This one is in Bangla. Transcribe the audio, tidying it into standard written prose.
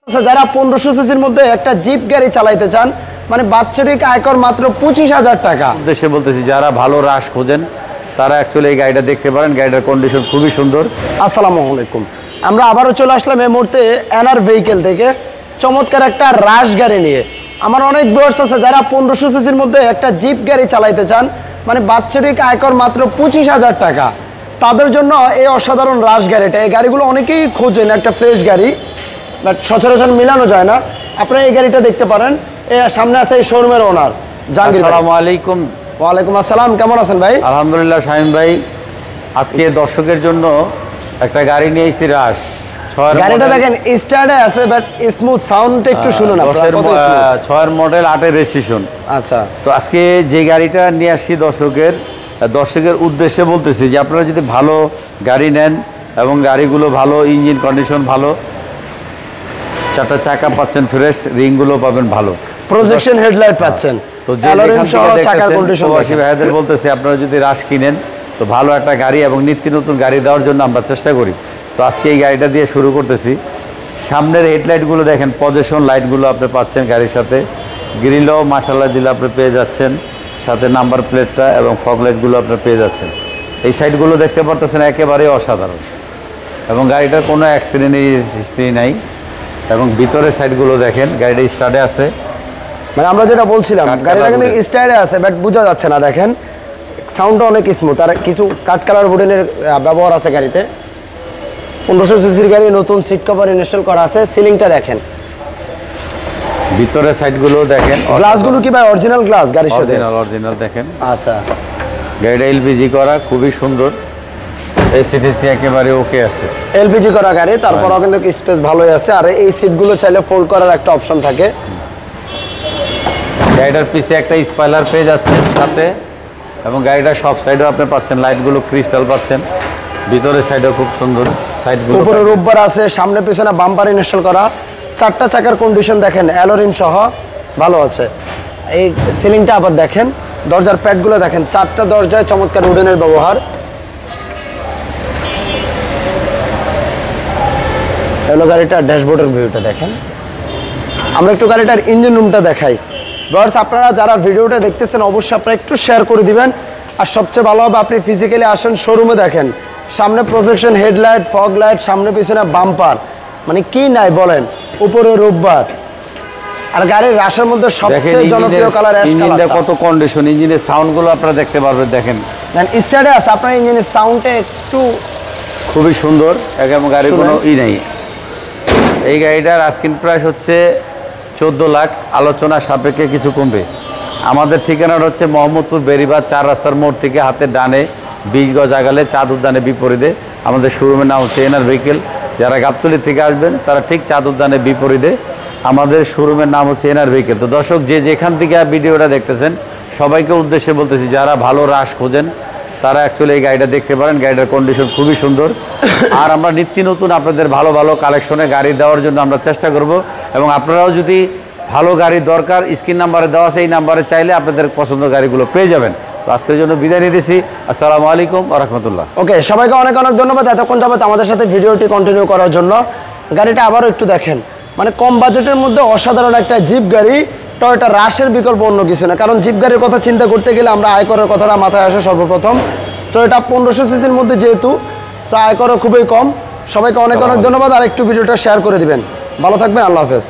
আচ্ছা, যারা 1500 সিসির মধ্যে একটা জিপ গাড়ি চালাইতে চান, মানে বাৎসরিক আয়কর মাত্র 25,000 টাকা। উদ্দেশ্যে বলতেছি, যারা ভালো রাশ খোঁজেন তারা অ্যাকচুয়ালি এই গাড়িটা দেখতে পারেন। গাড়িটার কন্ডিশন খুবই সুন্দর। আসসালামু আলাইকুম, আমরা আবারও চলে আসলাম এই মুহূর্তে এনআর ভেহিকেল থেকে চমৎকার একটা রাশ গাড়ি নিয়ে। আমার অনেক ভিউয়ার্স আছে যারা 1500 সিসির মধ্যে একটা জিপ গাড়ি চালাইতে চান, মানে বাৎসরিক আয়কর মাত্র 25,000 টাকা। তাদের জন্য এই অসাধারণ রাশ গাড়িটা। এই গাড়িগুলো অনেকেই খোঁজেন, একটা ফ্রেশ গাড়ি, বাট সচরাচর মিলানো যায় না। আপনারা এই গাড়িটা দেখতে পারেন। সামনে আছে এই শোরুমের ওনার জাহাঙ্গীর। আসসালামু আলাইকুম। ওয়ালাইকুম আসসালাম, কেমন আছেন ভাই? আলহামদুলিল্লাহ শাহিন ভাই, আজকে দর্শকের জন্য একটা গাড়ি নিয়ে এসেছি রাশ। গাড়িটা দেখেন স্টার্টে আছে, বাট স্মুথ সাউন্ডটা একটু শুনুন। 6 মডেল 8 রেজিস্ট্রেশন। আচ্ছা, তো আজকে যে গাড়িটা নিয়ে আসছি দর্শকের উদ্দেশ্যে বলতেছি যে আপনারা যদি ভালো গাড়ি নেন এবং গাড়িগুলো ভালো, ইঞ্জিন কন্ডিশন ভালো, 4টা চাকা পাচ্ছেন ফ্রেশ, রিংগুলো পাবেন ভালো, প্রজেকশন হেডলাইট পাচ্ছেন। তো যে প্রবাসী ভাইদের বলতেছি, আপনারা যদি রাশ কিনেন তো ভালো একটা গাড়ি এবং নিত্য নতুন গাড়ি দেওয়ার জন্য আমরা চেষ্টা করি। তো আজকে এই গাড়িটা দিয়ে শুরু করতেছি। সামনের হেডলাইটগুলো দেখেন, পজিশন লাইটগুলো আপনি পাচ্ছেন গাড়ির সাথে, গ্রিলও মাশাআল্লাহ দিলে আপনি পেয়ে যাচ্ছেন, সাথে নাম্বার প্লেটটা এবং ফগ লাইটগুলো আপনি পেয়ে যাচ্ছেন। এই সাইডগুলো দেখতে পারতেছেন একেবারেই অসাধারণ, এবং গাড়িটার কোনো অ্যাক্সিডেন্ট হিস্ট্রি নাই। এবং ভিতরের সাইডগুলো দেখেন, গাড়িটা স্টার্টে আছে। মানে আমরা যেটা বলছিলাম, গাড়িটা কিন্তু স্টার্টে আছে, বাট বোঝা যাচ্ছে না। দেখেন সাউন্ডটা অনেক স্মুথ, আর কিছু কাট কালার বোর্ডের ব্যবহার আছে গাড়িতে। 1500 সিসির গাড়ি, নতুন সিট কভার ইনস্টল করা আছে। সিলিংটা দেখেন, ভিতরের সাইডগুলো দেখেন। গ্লাসগুলো কি ভাই অরিজিনাল গ্লাস গাড়ির সাথে? অরিজিনাল দেখেন। আচ্ছা, গাড়িটা এলপিজি করা, খুবই সুন্দর। এসিটিসি একেবারে ওকে আছে, এলপিজি করা গাড়ি, তারপরও কিন্তু স্পেস ভালোই আছে। আর এই সিটগুলো চাইলে ফোল্ড করার একটা অপশন থাকে। গাড়িটার পিছে একটা স্পয়লার পেয়ে যাচ্ছেন সাথে, এবং গাড়িটার সব সাইডেও আপনি পাচ্ছেন লাইটগুলো ক্রিস্টাল পাচ্ছেন। ভিতরের সাইডেও খুব সুন্দর, সাইডগুলো উপরে রূপবার আছে, সামনে পিছনে বাম্পার ইনস্টল করা। 4টা চাকার কন্ডিশন দেখেন, অ্যালোরিম সহ ভালো আছে। এই সিলিংটা আবার দেখেন, দরজার প্যাডগুলো দেখেন, 4টা দরজায় চমৎকার উডেনের ব্যবহার। হলো গাড়িটার ড্যাশবোর্ডের ভিউটা দেখেন। আমরা একটু গাড়িটার ইঞ্জিন রুমটা দেখাই। ভিউয়ার্স, আপনারা যারা ভিডিওটা দেখতেছেন অবশ্যই আপনারা একটু শেয়ার করে দিবেন। আর সবচেয়ে ভালো হবে আপনি ফিজিক্যালি আসেন, শোরুমে দেখেন। সামনে প্রজেকশন হেডলাইট, ফগ লাইট, সামনে পিছনে বাম্পার, মানে কি নাই বলেন, উপরে রূপবার। আর গাড়ির রাশের মধ্যে সবচেয়ে জনপ্রিয় কালার অ্যাশ কালার। কত কন্ডিশন, ইঞ্জিনের সাউন্ডগুলো আপনারা দেখতে পারবেন। দেখেন স্টার্টে আছে, আপনার ইঞ্জিনের সাউন্ডটা একটু খুবই সুন্দর, এবং গাড়ির কোনো নাই। এই গাড়িটার আস্কিং প্রাইস হচ্ছে 14 লাখ, আলোচনার সাপেক্ষে কিছু কমবে। আমাদের ঠিকানাটা হচ্ছে মোহাম্মদপুর বেরিবাদ 4 রাস্তার মোড় থেকে হাতের ডানে 20 গজ আগালে চাঁদ উদ্যানের বিপরীতে আমাদের শোরুমের নাম হচ্ছে এনআর ভেহিকেল। যারা গাবতলী থেকে আসবেন তারা ঠিক চাঁদ উদ্যানের বিপরীতে আমাদের শোরুমের নাম হচ্ছে এনআর ভেহিকেল। তো দর্শক, যে যেখান থেকে ভিডিওটা দেখতেছেন সবাইকে উদ্দেশ্যে বলতেছি, যারা ভালো রাশ খোঁজেন তারা অ্যাকচুয়ালি এই গাড়িটা দেখতে পারেন। গাড়িটার কন্ডিশন খুবই সুন্দর। আর আমরা নিত্য নতুন আপনাদের ভালো ভালো কালেকশনে গাড়ি দেওয়ার জন্য আমরা চেষ্টা করব, এবং আপনারাও যদি ভালো গাড়ি দরকার, স্ক্রিন নাম্বারে দেওয়া আছে, এই নাম্বারে চাইলে আপনাদের পছন্দের গাড়িগুলো পেয়ে যাবেন। তো আজকের জন্য বিদায় নিতেছি। আসসালামু আলাইকুম ওয়া রাহমাতুল্লাহ। ওকে, সবাইকে অনেক অনেক ধন্যবাদ এতক্ষণ যাবত আমাদের সাথে ভিডিওটি কন্টিনিউ করার জন্য। গাড়িটা আবারও একটু দেখেন, মানে কম বাজেটের মধ্যে অসাধারণ একটা জিপ গাড়ি। টয়োটা রাশের বিকল্প অন্য কিছু না, কারণ জিপ গাড়ির কথা চিন্তা করতে গেলে আমরা আয়করের কথাটা মাথায় আসে সর্বপ্রথম। সো এটা 1500 সিসির মধ্যে যেহেতু, সো আয়করও খুবই কম। সবাইকে অনেক অনেক ধন্যবাদ। আর একটু ভিডিওটা শেয়ার করে দিবেন। ভালো থাকবেন, আল্লাহ হাফেজ।